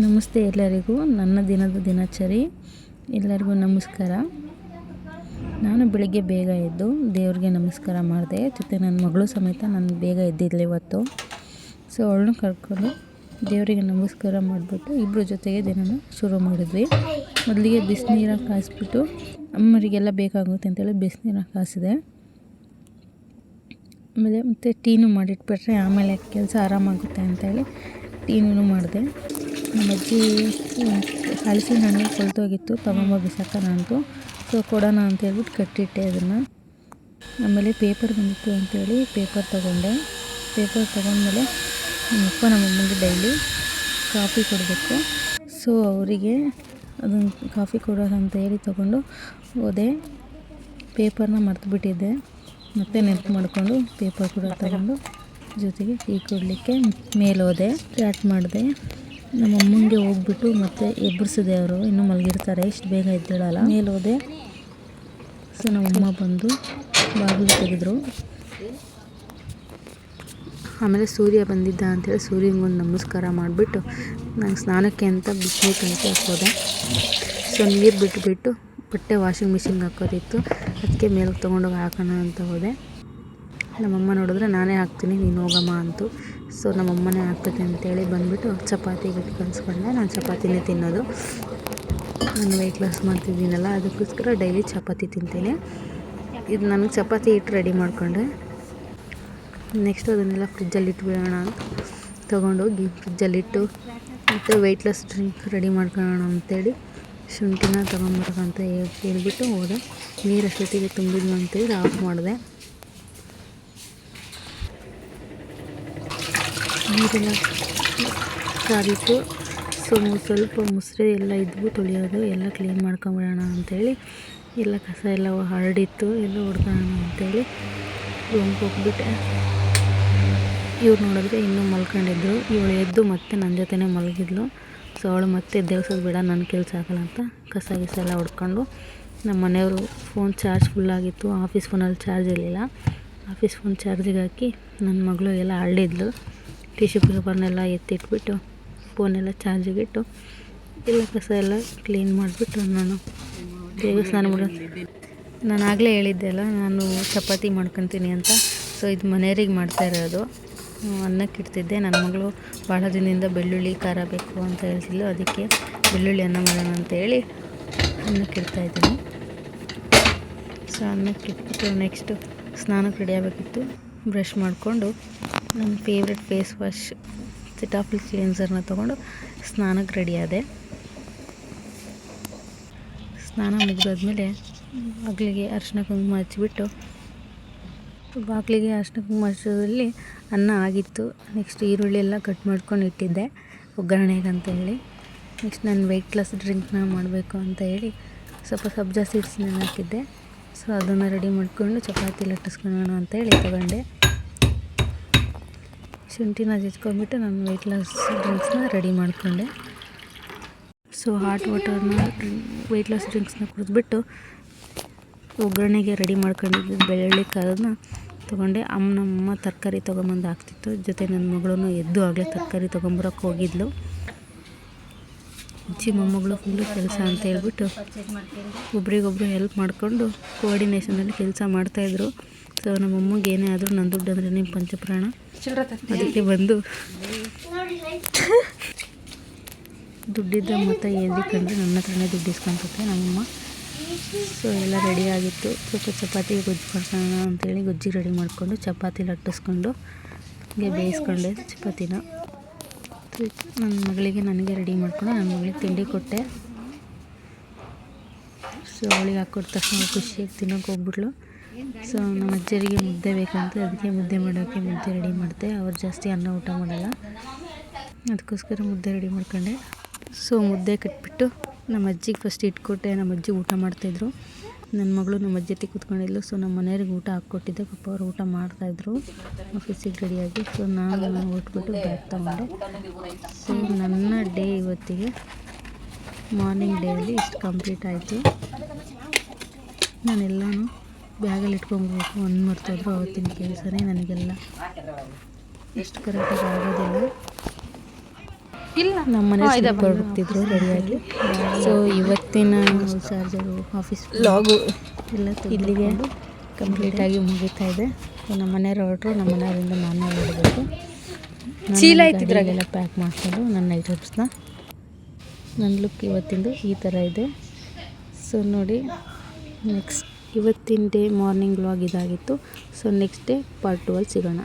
ನಮಸ್ತೆ ಎಲ್ಲರಿಗೂ. ನನ್ನ ದಿನದ ದಿನಚರಿ. ಎಲ್ಲರಿಗೂ ನಮಸ್ಕಾರ. ನಾನು ಬೆಳಿಗ್ಗೆ ಬೇಗ ಎದ್ದು ದೇವ್ರಿಗೆ ನಮಸ್ಕಾರ ಮಾಡಿದೆ. ಜೊತೆ ನನ್ನ ಮಗಳು ಸಮೇತ ನಾನು ಬೇಗ ಎದ್ದಿದ್ದೆ ಇವತ್ತು. ಸೊ ಅವಳನ್ನ ಕರ್ಕೊಂಡು ದೇವರಿಗೆ ನಮಸ್ಕಾರ ಮಾಡಿಬಿಟ್ಟು ಇಬ್ಬರು ಜೊತೆಗೆ ದಿನನ ಶುರು ಮಾಡಿದ್ವಿ. ಮೊದಲಿಗೆ ಬಿಸಿನೀರಾಗಿ ಕಾಯಿಸ್ಬಿಟ್ಟು ಅಮ್ಮರಿಗೆಲ್ಲ ಬೇಕಾಗುತ್ತೆ ಅಂತೇಳಿ ಬಿಸಿನೀರಾಗಿ ಕಾಯಿಸಿದೆ. ಆಮೇಲೆ ಮತ್ತು ಟೀನು ಮಾಡಿಟ್ಬಿಟ್ರೆ ಆಮೇಲೆ ಕೆಲಸ ಆರಾಮಾಗುತ್ತೆ ಅಂತೇಳಿ ಟೀನೂ ಮಾಡಿದೆ. ನಮ್ಮ ಅಜ್ಜಿ ಹಲಸಿನ ಹಣ್ಣು ಕೊಳ್ತೋಗಿತ್ತು, ತೊಗೊಂಬ ಬಿಸಾಕೋಣ ಅಂತು. ಸೊ ಕೊಡೋಣ ಅಂತೇಳ್ಬಿಟ್ಟು ಕಟ್ಟಿಟ್ಟೆ ಅದನ್ನು. ಆಮೇಲೆ ಪೇಪರ್ ಬಂದಿತ್ತು ಅಂತೇಳಿ ಪೇಪರ್ ತೊಗೊಂಡೆ. ಪೇಪರ್ ತೊಗೊಂಡ್ಮೇಲೆ ನಮ್ಮಪ್ಪ ನಮ್ಮಮ್ಮನಿಗೆ ಡೈಲಿ ಕಾಫಿ ಕೊಡಬೇಕು. ಸೊ ಅವರಿಗೆ ಅದನ್ನು ಕಾಫಿ ಕೊಡೋದು ಅಂತ ಹೇಳಿ ತೊಗೊಂಡು ಹೋದೆ. ಪೇಪರ್ನ ಮರ್ತುಬಿಟ್ಟಿದ್ದೆ. ಮತ್ತೆ ನೆನಪು ಮಾಡಿಕೊಂಡು ಪೇಪರ್ ಕೂಡ ತಗೊಂಡು ಜೊತೆಗೆ ಟೀ ಕೊಡಲಿಕ್ಕೆ ಮೇಲೆ ಹೋದೆ. ಸ್ಟಾರ್ಟ್ ಮಾಡಿದೆ. ನಮ್ಮ ಅಮ್ಮನಿಗೆ ಹೋಗ್ಬಿಟ್ಟು ಮತ್ತೆ ಎಬ್ಬರಿಸಿದೆ. ಅವರು ಇನ್ನೂ ಮಲಗಿರ್ತಾರೆ, ಇಷ್ಟು ಬೇಗ ಎದ್ದೇಳಲ್ಲ. ಮೇಲೆ ಹೋದೆ. ಸೊ ನಮ್ಮಮ್ಮ ಬಂದು ಬಾಗಿಲು ತೆಗೆದ್ರು. ಆಮೇಲೆ ಸೂರ್ಯ ಬಂದಿದ್ದ ಅಂತೇಳಿ ಸೂರ್ಯನಿಗೊಂದು ನಮಸ್ಕಾರ ಮಾಡಿಬಿಟ್ಟು ನಾನು ಸ್ನಾನಕ್ಕೆ ಅಂತ ಬಿಸಿನೀರು ಕಾಯ್ತಾ ಹೋದೆ. ಸೊ ನೀರು ಬಿಟ್ಟು ಬಟ್ಟೆ ವಾಷಿಂಗ್ ಮಿಷಿನ್ಗೆ ಹಾಕೋದಿತ್ತು, ಅದಕ್ಕೆ ಮೇಲೆ ತೊಗೊಂಡೋಗಿ ಹಾಕೋಣ ಅಂತ ಹೋದೆ. ನಮ್ಮಮ್ಮ ನೋಡಿದ್ರೆ ನಾನೇ ಹಾಕ್ತೀನಿ ನೀನು ಹೋಗಮ್ಮ ಅಂತು. ಸೊ ನಮ್ಮಮ್ಮನೇ ಹಾಕ್ತೈತೆ ಅಂತೇಳಿ ಬಂದುಬಿಟ್ಟು ಚಪಾತಿ ಹಿಟ್ಟು ಕಲಿಸ್ಕೊಂಡೆ. ನಾನು ಚಪಾತಿನೇ ತಿನ್ನೋದು. ನಾನು ವೆಯ್ಟ್ ಲಾಸ್ ಮಾಡ್ತಿದ್ದೀನಲ್ಲ, ಅದಕ್ಕೋಸ್ಕರ ಡೈಲಿ ಚಪಾತಿ ತಿಂತೀನಿ. ಇದು ನನಗೆ ಚಪಾತಿ ಹಿಟ್ಟು ರೆಡಿ ಮಾಡಿಕೊಂಡೆ. ನೆಕ್ಸ್ಟ್ ಅದನ್ನೆಲ್ಲ ಫ್ರಿಜ್ಜಲ್ಲಿ ಇಟ್ಬಿಡೋಣ ಅಂತ ತೊಗೊಂಡೋಗಿ ಫ್ರಿಜ್ಜಲ್ಲಿಟ್ಟು ಮತ್ತು ವೆಯ್ಟ್ ಲಾಸ್ ಡ್ರಿಂಕ್ ರೆಡಿ ಮಾಡ್ಕೊಳ್ಳೋಣ ಅಂತೇಳಿ ಶುಂಠಿನ ತೊಗೊಂಬರೋಣ ಅಂತ ಹೇಳ್ಬಿಟ್ಟು ಹೋದೆ. ನೀರು ಅಷ್ಟೊತ್ತಿಗೆ ತುಂಬಿದ್ವು ಅಂತೇಳಿ ಆಫ್ ಮಾಡಿದೆ. ನೀರೆಲ್ಲ ಕಾದಿತ್ತು. ಸೊ ಸ್ವಲ್ಪ ಮುಸ್ರೆ ಎಲ್ಲ ಇದ್ವು ತೊಳೆಯೋದು, ಎಲ್ಲ ಕ್ಲೀನ್ ಮಾಡ್ಕೊಂಬಿಡೋಣ ಅಂಥೇಳಿ ಎಲ್ಲ ಕಸ ಎಲ್ಲ ಹರಡಿತ್ತು, ಎಲ್ಲ ಹೊಡ್ಕೊಳ್ಳೋಣ ಅಂಥೇಳಿ ರೂಮ್ಗೆ ಹೋಗ್ಬಿಟ್ಟೆ. ಇವ್ರು ನೋಡಿದ್ರೆ ಇನ್ನೂ ಮಲ್ಕೊಂಡಿದ್ರು. ಇವಳು ಎದ್ದು ಮತ್ತೆ ನನ್ನ ಜೊತೆನೇ ಮಲಗಿದ್ಲು. ಸೊ ಅವಳು ಮತ್ತೆ ಎದ್ದೇಳ್ಸೋದು ಬೇಡ, ನನ್ನ ಕೆಲಸ ಆಗಲ್ಲ ಅಂತ ಕಸ ಎಲ್ಲ ಹೊಡ್ಕೊಂಡು ನಮ್ಮ ಮನೆಯವರು ಫೋನ್ ಚಾರ್ಜ್ ಫುಲ್ಲಾಗಿತ್ತು. ಆಫೀಸ್ ಫೋನಲ್ಲಿ ಚಾರ್ಜ್ ಇರಲಿಲ್ಲ. ಆಫೀಸ್ ಫೋನ್ ಚಾರ್ಜಿಗೆ ಹಾಕಿ ನನ್ನ ಮಗಳು ಎಲ್ಲ ಅಳ್ಳಿದ್ಲು. ಟಿಶ್ಯೂ ಪೇಪರ್ನೆಲ್ಲ ಎತ್ತಿಟ್ಬಿಟ್ಟು ಫೋನೆಲ್ಲ ಚಾರ್ಜಿಗಿಟ್ಟು ಎಲ್ಲ ಕಸ ಎಲ್ಲ ಕ್ಲೀನ್ ಮಾಡಿಬಿಟ್ಟು ನಾನು ಬೇಗ ಸ್ನಾನ ನಾನು ಆಗಲೇ ಹೇಳಿದ್ದೆ ಅಲ್ಲ, ನಾನು ಚಪಾತಿ ಮಾಡ್ಕೊತೀನಿ ಅಂತ. ಸೊ ಇದು ಮನೆಯವ್ರಿಗೆ ಮಾಡ್ತಾ ಇರೋದು. ಅನ್ನಕ್ಕೆ ಇಡ್ತಿದ್ದೆ. ನನ್ನ ಮಗಳು ಭಾಳ ದಿನದಿಂದ ಬೆಳ್ಳುಳ್ಳಿ ಖಾರ ಬೇಕು ಅಂತ ಹೇಳ್ತಿದ್ಲು, ಅದಕ್ಕೆ ಬೆಳ್ಳುಳ್ಳಿ ಅನ್ನ ಮಾಡೋಣ ಅಂತೇಳಿ ಅನ್ನಕ್ಕೆ ಇಡ್ತಾಯಿದ್ದೀನಿ. ಸೊ ಅನ್ನಕ್ಕೆ ಇಟ್ಬಿಟ್ಟು ನೆಕ್ಸ್ಟು ಸ್ನಾನಕ್ಕೆ ರೆಡಿ ಆಗಬೇಕಿತ್ತು. ಬ್ರಷ್ ಮಾಡಿಕೊಂಡು ನನ್ನ ಫೇವ್ರೆಟ್ ಫೇಸ್ ವಾಶ್ ಸಿಟಾಫಿಲ್ ಕ್ಲೀನ್ಸರ್ನ ತೊಗೊಂಡು ಸ್ನಾನಕ್ಕೆ ರೆಡಿ ಆದೆ. ಸ್ನಾನ ಮುಗಿದಾದ್ಮೇಲೆ ಬಾಗಿಲಿಗೆ ಅರಿಶಿನ ಕುಂಕುಮ ಹಚ್ಚಿಬಿಟ್ಟು ಬಾಗಿಲಿಗೆ ಅರಿಶಿನ ಕುಂಕುಮ ಹಚ್ಚೋದ್ರಲ್ಲಿ ಅನ್ನ ಆಗಿತ್ತು. ನೆಕ್ಸ್ಟ್ ಈರುಳ್ಳಿ ಎಲ್ಲ ಕಟ್ ಮಾಡ್ಕೊಂಡು ಇಟ್ಟಿದ್ದೆ ಒಗ್ಗರಣೆಗೆ ಅಂತ ಹೇಳಿ. ನೆಕ್ಸ್ಟ್ ನಾನು ವೆಯ್ಟ್ ಲಾಸ್ ಡ್ರಿಂಕ್ನ ಮಾಡಬೇಕು ಅಂತ ಹೇಳಿ ಸ್ವಲ್ಪ ಸಬ್ಜಾ ಸೀಡ್ಸ್ನ ಹಾಕಿದ್ದೆ. ಸೊ ಅದನ್ನು ರೆಡಿ ಮಾಡಿಕೊಂಡು ಚಪಾತಿ ಲಟ್ಟಿಸ್ಕೊಳ್ಳೋಣ ಅಂತೇಳಿ ತಗೊಂಡೆ. ಶುಂಠಿನ ಜಜ್ಕೊಂಡ್ಬಿಟ್ಟು ನಾನು ವೆಯ್ಟ್ ಲಾಸ್ ಡ್ರಿಂಕ್ಸ್ನ ರೆಡಿ ಮಾಡಿಕೊಂಡೆ. ಸೊ ಹಾಟ್ ವಾಟರ್ನ ವೆಯ್ಟ್ ಲಾಸ್ ಡ್ರಿಂಕ್ಸ್ನ ಕುಡಿದ್ಬಿಟ್ಟು ಒಗ್ಗರಣೆಗೆ ರೆಡಿ ಮಾಡ್ಕೊಂಡಿದ್ದು ಬೆಳ್ಳುಳ್ಳಿ ಖಾರನ ತೊಗೊಂಡೆ. ನಮ್ಮಮ್ಮ ತರಕಾರಿ ತೊಗೊಂಬಂದು ಹಾಕ್ತಿತ್ತು. ಜೊತೆ ನನ್ನ ಮಗಳೂ ಎದ್ದು ಆಗಲೇ ತರಕಾರಿ ತೊಗೊಂಬರೋಕ್ಕೆ ಹೋಗಿದ್ಲು. ಅಜ್ಜಿ ಮೊಮ್ಮಗಳು ಫುಲ್ಲು ಕೆಲಸ ಅಂತ ಹೇಳ್ಬಿಟ್ಟು ಒಬ್ರಿಗೊಬ್ರು ಹೆಲ್ಪ್ ಮಾಡಿಕೊಂಡು ಕೋಆರ್ಡಿನೇಷನಲ್ಲಿ ಕೆಲಸ ಮಾಡ್ತಾಯಿದ್ರು. ಸೊ ನಮ್ಮಮ್ಮಗೆ ಏನೇ ಆದರೂ ನನ್ನ ದುಡ್ಡು ಅಂದರೆ ನಿಮ್ಮ ಪಂಚಪ್ರಾಣ, ಅದಕ್ಕೆ ಬಂದು ದುಡ್ಡಿದ್ದ ಮೊತ್ತ ಕಂಡ್ರೆ ನನ್ನ ಹತ್ರನೇ ದುಡ್ಡು ಇಸ್ಕೊಂತೈತೆ ನಮ್ಮಮ್ಮ. ಸೊ ಎಲ್ಲ ರೆಡಿ ಆಗಿತ್ತು. ಸ್ವಲ್ಪ ಚಪಾತಿ ಗೊಜ್ಜು ಮಾಡ್ಕೊಳ್ಳೋಣ ಅಂತೇಳಿ ಗೊಜ್ಜಿ ರೆಡಿ ಮಾಡಿಕೊಂಡು ಚಪಾತಿ ಲಟ್ಟಿಸ್ಕೊಂಡು ಹೀಗೆ ಬೇಯಿಸ್ಕೊಂಡೆ ಚಪಾತಿನ. ನನ್ನ ಮಗಳಿಗೆ ನನಗೆ ರೆಡಿ ಮಾಡಿಕೊಂಡು ನನ್ನ ಮಗಳಿಗೆ ತಿಂಡಿ ಕೊಟ್ಟೆ. ಸೊ ಅವಳಿಗೆ ಹಾಕ್ಕೊಟ್ಟ ತಕ್ಷಣ ಖುಷಿಯಾಗಿ ತಿನ್ನೋಕೆ ಹೋಗ್ಬಿಟ್ಲು. ಸೊ ನಮ್ಮ ಅಜ್ಜರಿಗೆ ಮುದ್ದೆ ಬೇಕಂತ ಅದಕ್ಕೆ ಮುದ್ದೆ ಮಾಡೋಕ್ಕೆ ಮುದ್ದೆ ರೆಡಿ ಮಾಡಿದೆ. ಅವ್ರು ಜಾಸ್ತಿ ಅನ್ನ ಊಟ ಮಾಡಲ್ಲ, ಅದಕ್ಕೋಸ್ಕರ ಮುದ್ದೆ ರೆಡಿ ಮಾಡ್ಕೊಂಡೆ. ಸೊ ಮುದ್ದೆ ಕಟ್ಬಿಟ್ಟು ನಮ್ಮ ಅಜ್ಜಿಗೆ ಫಸ್ಟ್ ಇಟ್ಕೊಟ್ಟೆ. ನಮ್ಮ ಅಜ್ಜಿ ಊಟ ಮಾಡ್ತಾಯಿದ್ರು. ನನ್ನ ಮಗಳು ನಮ್ಮ ಅಜ್ಜಿ ಜೊತೆ ಕೂತ್ಕೊಂಡಿದ್ಲು. ಸೊ ನಮ್ಮ ಮನೆಯವ್ರಿಗೆ ಊಟ ಹಾಕ್ಕೊಟ್ಟಿದ್ದೆ. ಪಾಪ ಅವ್ರು ಊಟ ಮಾಡ್ತಾಯಿದ್ರು ಆಫೀಸಿಗೆ ರೆಡಿಯಾಗಿ. ಸೊ ನಾನು ಹೊಟ್ಬಿಟ್ಟು ಬ್ಯಾಗ್ ತೊಗೊಂಡೆ. ಸೊ ನನ್ನ ಡೇ ಇವತ್ತಿಗೆ ಮಾರ್ನಿಂಗ್ ಡೇಯಲ್ಲಿ ಇಷ್ಟು ಕಂಪ್ಲೀಟ್ ಆಯಿತು. ನಾನೆಲ್ಲನೂ ಬ್ಯಾಗಲ್ಲಿ ಇಟ್ಕೊಂಡ್ಬೇಕು. ಒಂದು ಮರ್ತೋದ್ರು ಅವತ್ತಿನ ಕೆಲಸನೇ ನನಗೆಲ್ಲ ಎಷ್ಟು ಕರೆಕ್ಟಾಗಿ ಆಗೋದಿಲ್ಲ. ನಮ್ಮ ಮನೆ ಸ್ವಲ್ಪ ಹೊರಡ್ತಿದ್ರು ರೆಡಿಯಾಗಿ. ಸೊ ಇವತ್ತಿನ ಚಾರ್ಜರು ಆಫೀಸ್ ಲಾಗು ಎಲ್ಲ ಇಲ್ಲಿಗೆ ಕಂಪ್ಲೀಟಾಗಿ ಮುಗಿತಾ ಇದೆ. ನಮ್ಮ ಮನೆಯವ್ರು ಹೊರಟರು, ನಮ್ಮ ಮನೆಯವರಿಂದ ನಾನೇ ಹೊರಡಬೇಕು. ಚೀಲ ಎಲ್ಲ ಪ್ಯಾಕ್ ಮಾಡಿಕೊಂಡು ನನ್ನ ಐಟಮ್ಸ್ನ. ನನ್ನ ಲುಕ್ ಇವತ್ತಿಂದು ಈ ಥರ ಇದೆ. ಸೊ ನೋಡಿ, ನೆಕ್ಸ್ಟ್ ಇವತ್ತಿನ ಡೇ ಮಾರ್ನಿಂಗ್ ವ್ಲಾಗ್ ಇದಾಗಿತ್ತು. ಸೊ ನೆಕ್ಸ್ಟ್ ಡೇ ಪಾರ್ಟ್ 2 ಅಲ್ಲಿ ಸಿಗೋಣ.